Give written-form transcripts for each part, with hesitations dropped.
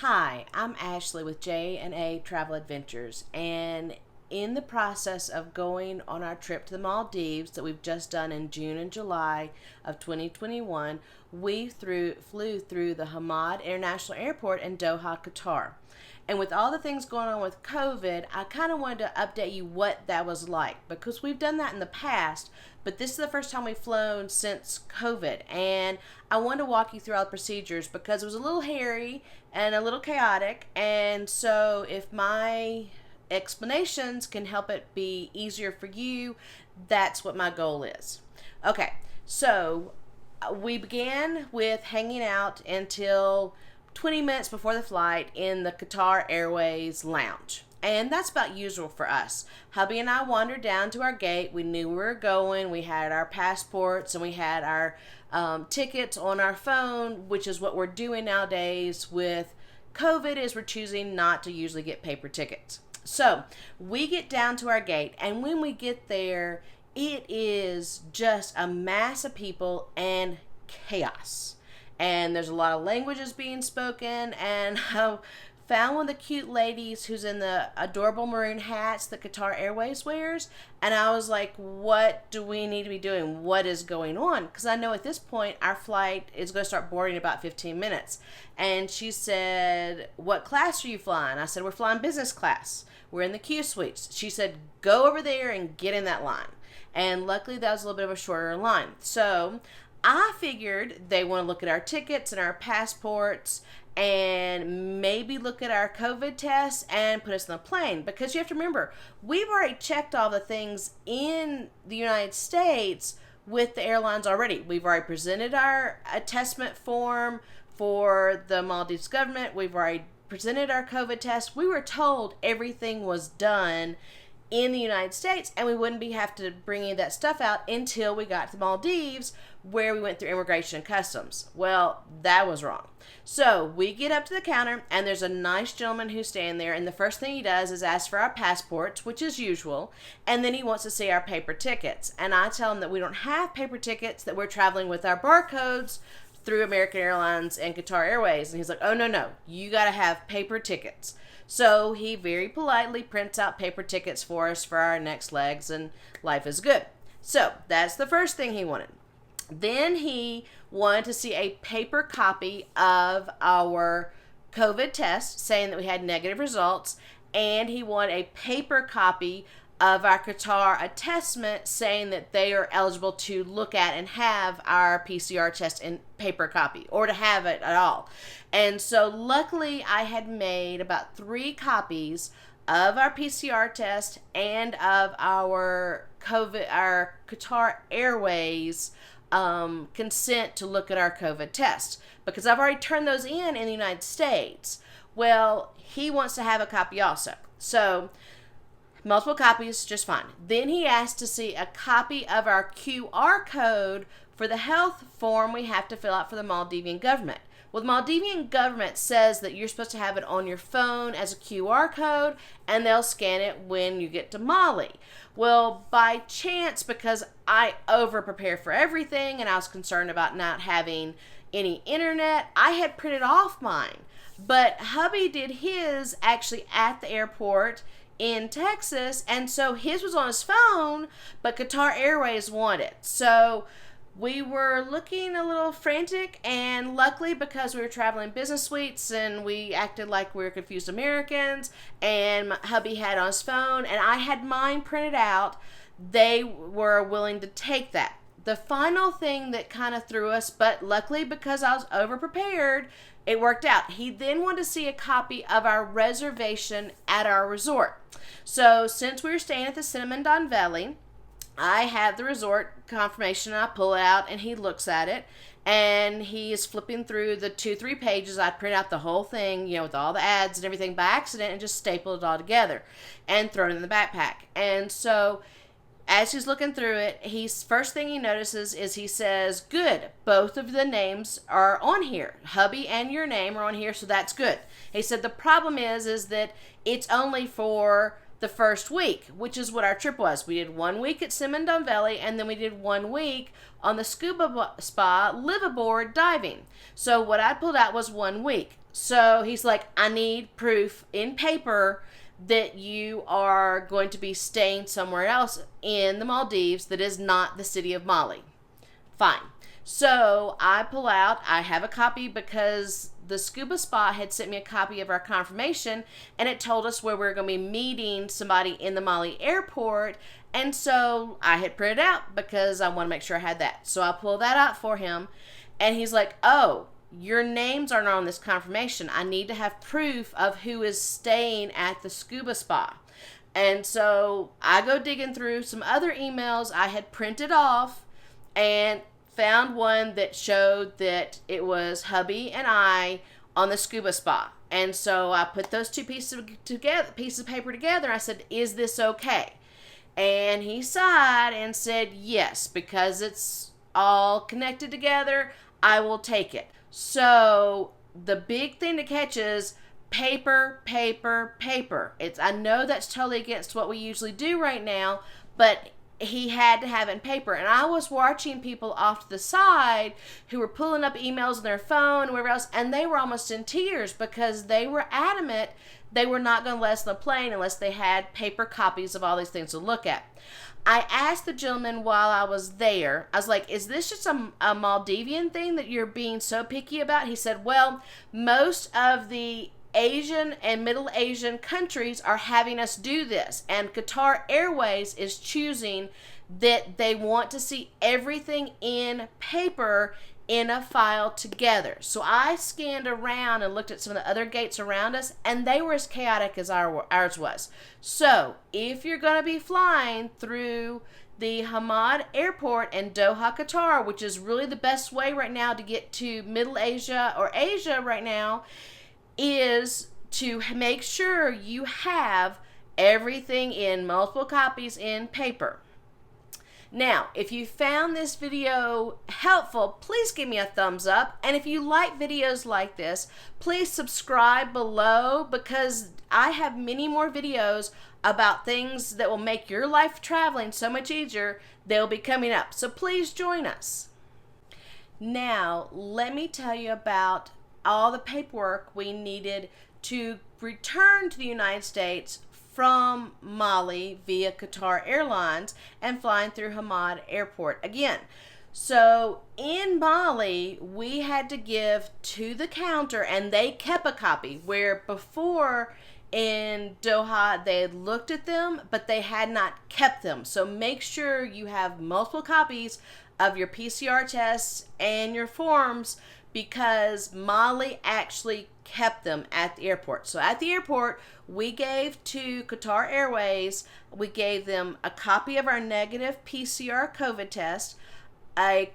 Hi, I'm Ashley with J&A Travel Adventures, and in the process of going on our trip to the Maldives that we've just done in June and July of 2021, we flew through the Hamad International Airport in Doha, Qatar. And with all the things going on with COVID, I kind of wanted to update you what that was like, because we've done that in the past, but this is the first time we've flown since COVID. And I wanted to walk you through all the procedures because it was a little hairy and a little chaotic. And so if my explanations can help it be easier for you, that's what my goal is. Okay, so we began with hanging out until 20 minutes before the flight in the Qatar Airways lounge. And that's about usual for us. Hubby and I wandered down to our gate. We knew we were going. We had our passports and we had our tickets on our phone, which is what we're doing nowadays with COVID, is we're choosing not to usually get paper tickets. So we get down to our gate, and when we get there, it is just a mass of people and chaos. And there's a lot of languages being spoken, and I found one of the cute ladies who's in the adorable maroon hats that Qatar Airways wears, and I was like, what do we need to be doing? What is going on? Because I know at this point our flight is going to start boarding in about 15 minutes. And she said, what class are you flying? I said, we're flying business class. We're in the Q suites. She said, go over there and get in that line. And luckily that was a little bit of a shorter line. So I figured they want to look at our tickets and our passports and maybe look at our COVID tests and put us on the plane. Because you have to remember, we've already checked all the things in the United States with the airlines already. We've already presented our attestment form for the Maldives government. We've already presented our COVID test. We were told everything was done in the United States, and we wouldn't have to bring any of that stuff out until we got to the Maldives, where we went through immigration and customs. Well, that was wrong. So we get up to the counter, and there's a nice gentleman who's standing there, and the first thing he does is ask for our passports, which is usual, and then he wants to see our paper tickets. And I tell him that we don't have paper tickets, that we're traveling with our barcodes through American Airlines and Qatar Airways. And he's like, oh, no, you got to have paper tickets. So he very politely prints out paper tickets for us for our next legs, and life is good. So that's the first thing he wanted. Then he wanted to see a paper copy of our COVID test saying that we had negative results, and he wanted a paper copy of our Qatar attestment saying that they are eligible to look at and have our PCR test in paper copy, or to have it at all. And so luckily I had made about 3 copies of our PCR test and of our Qatar Airways consent to look at our COVID test, because I've already turned those in the United States. Well, he wants to have a copy also. So multiple copies, just fine. Then he asked to see a copy of our QR code for the health form we have to fill out for the Maldivian government. Well, the Maldivian government says that you're supposed to have it on your phone as a QR code, and they'll scan it when you get to Mali. Well, by chance, because I over-prepare for everything, and I was concerned about not having any internet, I had printed off mine. But hubby did his actually at the airport in Texas, and so his was on his phone, but Qatar Airways wanted it. So we were looking a little frantic, and luckily, because we were traveling business suites and we acted like we were confused Americans, and my hubby had on his phone and I had mine printed out, they were willing to take that. The final thing that kind of threw us, but luckily because I was over prepared, it worked out. He then wanted to see a copy of our reservation at our resort. So since we were staying at the Cinnamon Don Valley, I have the resort confirmation. I pull it out and he looks at it, and he is flipping through the 2-3 pages. I print out the whole thing, with all the ads and everything by accident, and just stapled it all together and thrown it in the backpack. And so as he's looking through it, first thing he notices is he says, good, both of the names are on here. Hubby and your name are on here, so that's good. He said the problem is that it's only for the first week, which is what our trip was. We did 1 week at Simondon Valley, and then we did 1 week on the scuba spa live aboard diving. So what I pulled out was 1 week. So he's like, I need proof in paper that you are going to be staying somewhere else in the Maldives that is not the city of Mali. Fine. So I pull out, I have a copy because the scuba spa had sent me a copy of our confirmation, and it told us where we were going to be meeting somebody in the Mali airport. And so I had printed out because I want to make sure I had that. So I pull that out for him, and he's like, oh, your names aren't on this confirmation. I need to have proof of who is staying at the scuba spa. And so I go digging through some other emails I had printed off and found one that showed that it was hubby and I on the scuba spa. And so I put those two pieces of paper together. I said, is this okay? And he sighed and said, yes, because it's all connected together, I will take it. So the big thing to catch is paper, paper, paper. I know that's totally against what we usually do right now, but he had to have it in paper. And I was watching people off to the side who were pulling up emails on their phone and wherever else, and they were almost in tears because they were adamant they were not going to let us on the plane unless they had paper copies of all these things to look at. I asked the gentleman while I was there, I was like, is this just a Maldivian thing that you're being so picky about? He said, well, most of the Asian and Middle Asian countries are having us do this, and Qatar Airways is choosing that they want to see everything in paper in a file together. So I scanned around and looked at some of the other gates around us, and they were as chaotic as ours was. So if you're going to be flying through the Hamad airport in Doha, Qatar, which is really the best way right now to get to Middle Asia or Asia right now, is to make sure you have everything in multiple copies in paper. Now, if you found this video helpful, please give me a thumbs up. And if you like videos like this, please subscribe below, because I have many more videos about things that will make your life traveling so much easier. They'll be coming up. So please join us. Now, let me tell you about all the paperwork we needed to return to the United States from Mali via Qatar Airlines and flying through Hamad Airport again. So in Mali, we had to give to the counter, and they kept a copy, where before in Doha they had looked at them, but they had not kept them. So make sure you have multiple copies of your PCR tests and your forms, because Mali actually kept them at the airport. So at the airport, we gave to Qatar Airways, we gave them a copy of our negative PCR COVID test, an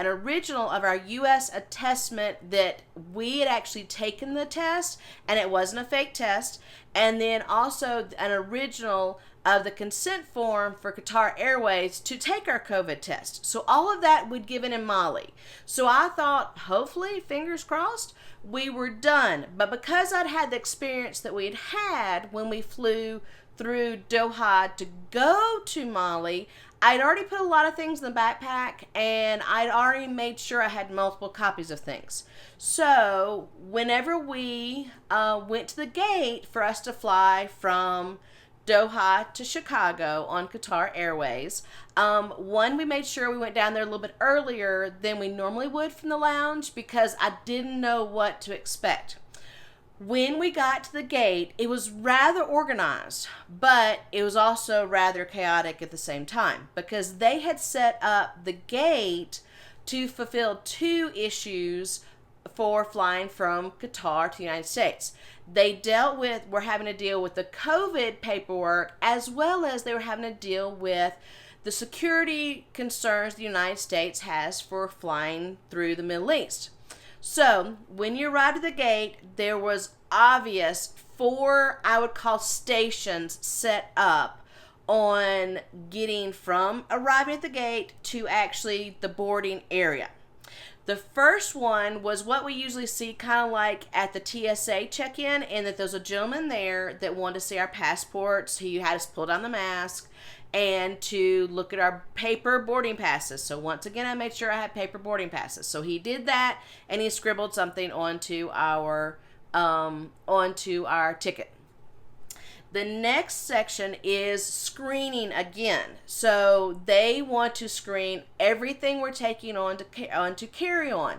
original of our U.S. attestment that we had actually taken the test and it wasn't a fake test, and then also an original of the consent form for Qatar Airways to take our COVID test. So all of that we'd given in Mali. So I thought, hopefully, fingers crossed, we were done. But because I'd had the experience that we'd had when we flew through Doha to go to Mali, I'd already put a lot of things in the backpack, and I'd already made sure I had multiple copies of things. So whenever we went to the gate for us to fly from Doha to Chicago on Qatar Airways, we made sure we went down there a little bit earlier than we normally would from the lounge, because I didn't know what to expect. When we got to the gate, it was rather organized, but it was also rather chaotic at the same time, because they had set up the gate to fulfill two issues for flying from Qatar to the United States. They were having to deal with the COVID paperwork, as well as they were having to deal with the security concerns the United States has for flying through the Middle East. So when you arrived at the gate, there was obvious 4, I would call, stations set up on getting from arriving at the gate to actually the boarding area. The first one was what we usually see kind of like at the TSA check-in, and that there's a gentleman there that wanted to see our passports. He had us pull down the mask, and to look at our paper boarding passes. So once again, I made sure I had paper boarding passes. So he did that, and he scribbled something onto our ticket. The next section is screening again. So they want to screen everything we're taking on to carry on.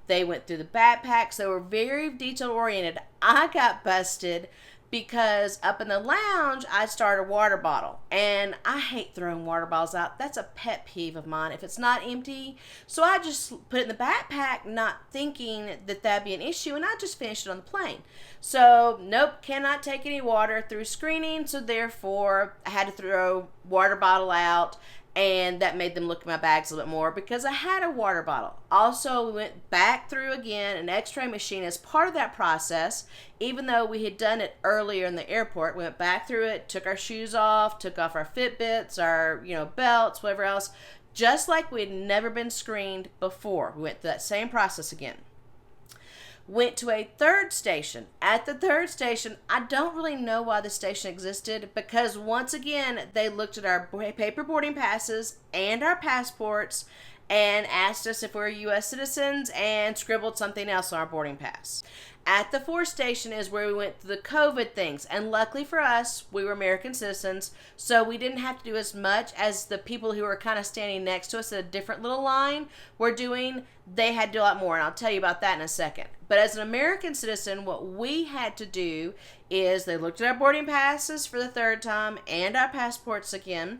They went through the backpacks. They were very detail oriented. I got busted because up in the lounge, I started a water bottle. And I hate throwing water bottles out. That's a pet peeve of mine if it's not empty. So I just put it in the backpack, not thinking that that'd be an issue. And I just finished it on the plane. So, nope, cannot take any water through screening. So therefore, I had to throw water bottle out. And that made them look at my bags a little bit more because I had a water bottle. Also, we went back through again an x-ray machine as part of that process. Even though we had done it earlier in the airport, we went back through it, took our shoes off, took off our Fitbits, our belts, whatever else, just like we had never been screened before. We went through that same process again. Went to a third station. At the third station, I don't really know why the station existed because once again, they looked at our paper boarding passes and our passports and asked us if we were U.S. citizens and scribbled something else on our boarding pass. At the fourth station is where we went through the COVID things. And luckily for us, we were American citizens, so we didn't have to do as much as the people who were kind of standing next to us in a different little line were doing. They had to do a lot more, and I'll tell you about that in a second. But as an American citizen, what we had to do is they looked at our boarding passes for the third time and our passports again.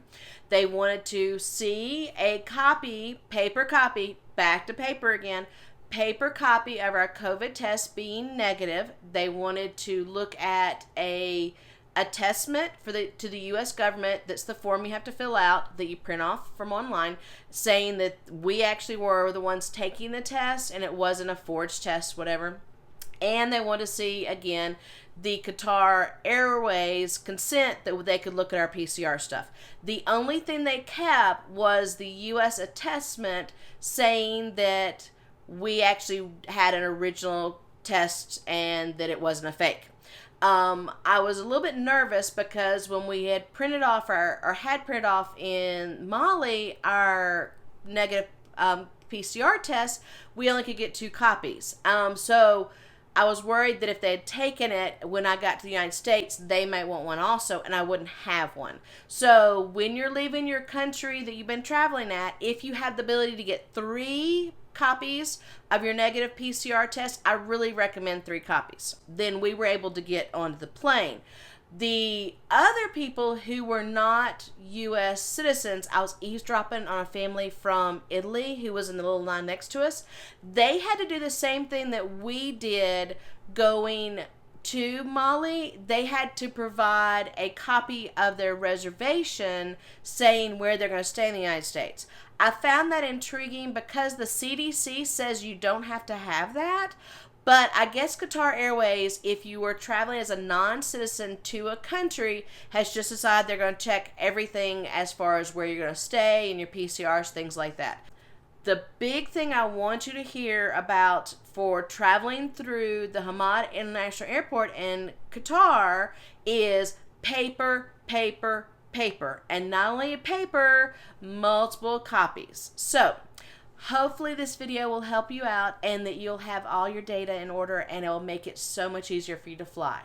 They wanted to see a copy, paper copy, back to paper again, paper copy of our COVID test being negative. They wanted to look at a attestment to the U.S. government. That's the form you have to fill out that you print off from online, saying that we actually were the ones taking the test and it wasn't a forged test, whatever. And they want to see again the Qatar Airways consent that they could look at our PCR stuff. The only thing they kept was the U.S. attestment saying that we actually had an original test and that it wasn't a fake. I was a little bit nervous because when we had printed off had printed off in Mali our negative PCR test, we only could get 2 copies. So I was worried that if they had taken it when I got to the United States, they might want one also, and I wouldn't have one. So when you're leaving your country that you've been traveling at, if you have the ability to get 3 copies of your negative PCR test, I really recommend 3 copies. Then we were able to get onto the plane. The other people who were not U.S. citizens, I was eavesdropping on a family from Italy who was in the little line next to us. They had to do the same thing that we did going to Mali. They had to provide a copy of their reservation saying where they're going to stay in the United States. I found that intriguing because the CDC says you don't have to have that. But I guess Qatar Airways, if you were traveling as a non-citizen to a country, has just decided they're going to check everything as far as where you're going to stay and your PCRs, things like that. The big thing I want you to hear about for traveling through the Hamad International Airport in Qatar is paper, paper, paper. And not only a paper, multiple copies. So hopefully this video will help you out and that you'll have all your data in order and it will make it so much easier for you to fly.